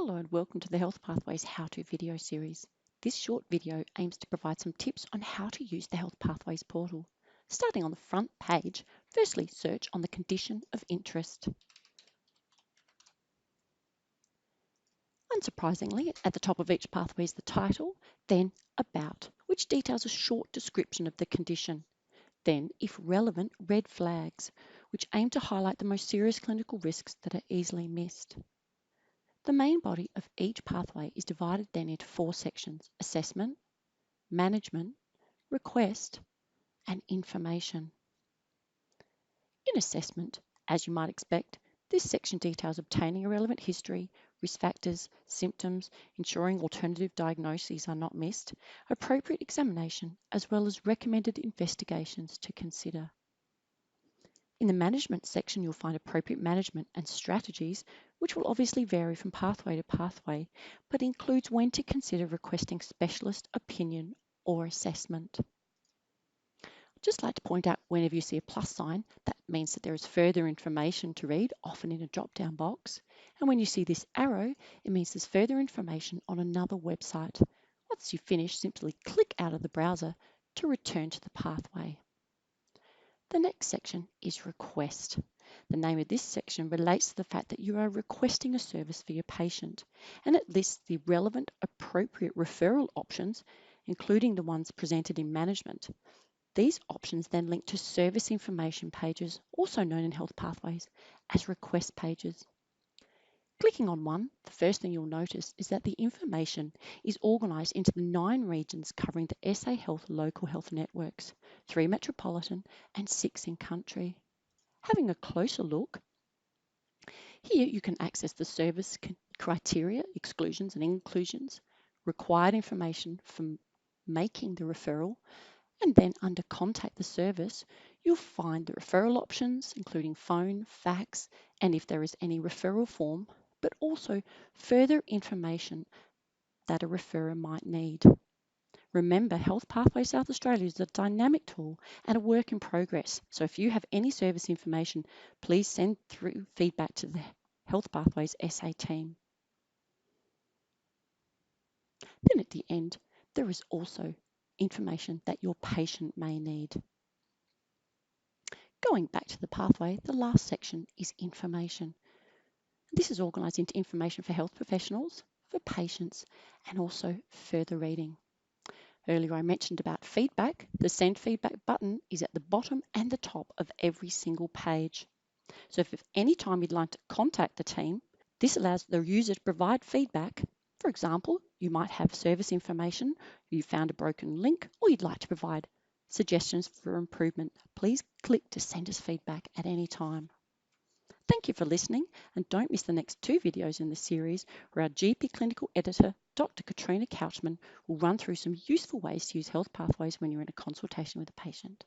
Hello and welcome to the Health Pathways how-to video series. This short video aims to provide some tips on how to use the Health Pathways portal. Starting on the front page, firstly search on the condition of interest. Unsurprisingly, at the top of each pathway is the title, then About, which details a short description of the condition. Then, if relevant, red flags, which aim to highlight the most serious clinical risks that are easily missed. The main body of each pathway is divided then into 4 sections: assessment, management, request, and information. In assessment, as you might expect, this section details obtaining a relevant history, risk factors, symptoms, ensuring alternative diagnoses are not missed, appropriate examination, as well as recommended investigations to consider. In the management section, you'll find appropriate management and strategies, which will obviously vary from pathway to pathway, but includes when to consider requesting specialist opinion or assessment. I'd just like to point out, whenever you see a plus sign, that means that there is further information to read, often in a drop-down box. And when you see this arrow, it means there's further information on another website. Once you finish, simply click out of the browser to return to the pathway. The next section is request. The name of this section relates to the fact that you are requesting a service for your patient, and it lists the relevant appropriate referral options, including the ones presented in management. These options then link to service information pages, also known in Health Pathways as request pages. Clicking on one, the first thing you'll notice is that the information is organised into the 9 regions covering the SA Health local health networks, 3 metropolitan and 6 in country. Having a closer look, here you can access the service criteria, exclusions and inclusions, required information from making the referral, and then under Contact the Service, you'll find the referral options, including phone, fax, and if there is any referral form, but also further information that a referrer might need. Remember, Health Pathways South Australia is a dynamic tool and a work in progress. So if you have any service information, please send through feedback to the Health Pathways SA team. Then at the end, there is also information that your patient may need. Going back to the pathway, the last section is information. This is organised into information for health professionals, for patients, and also further reading. Earlier I mentioned about feedback. The Send Feedback button is at the bottom and the top of every single page. So if at any time you'd like to contact the team, this allows the user to provide feedback. For example, you might have service information, you found a broken link, or you'd like to provide suggestions for improvement. Please click to send us feedback at any time. Thank you for listening, and don't miss the next 2 videos in the series where our GP clinical editor, Dr. Katrina Couchman, will run through some useful ways to use health pathways when you're in a consultation with a patient.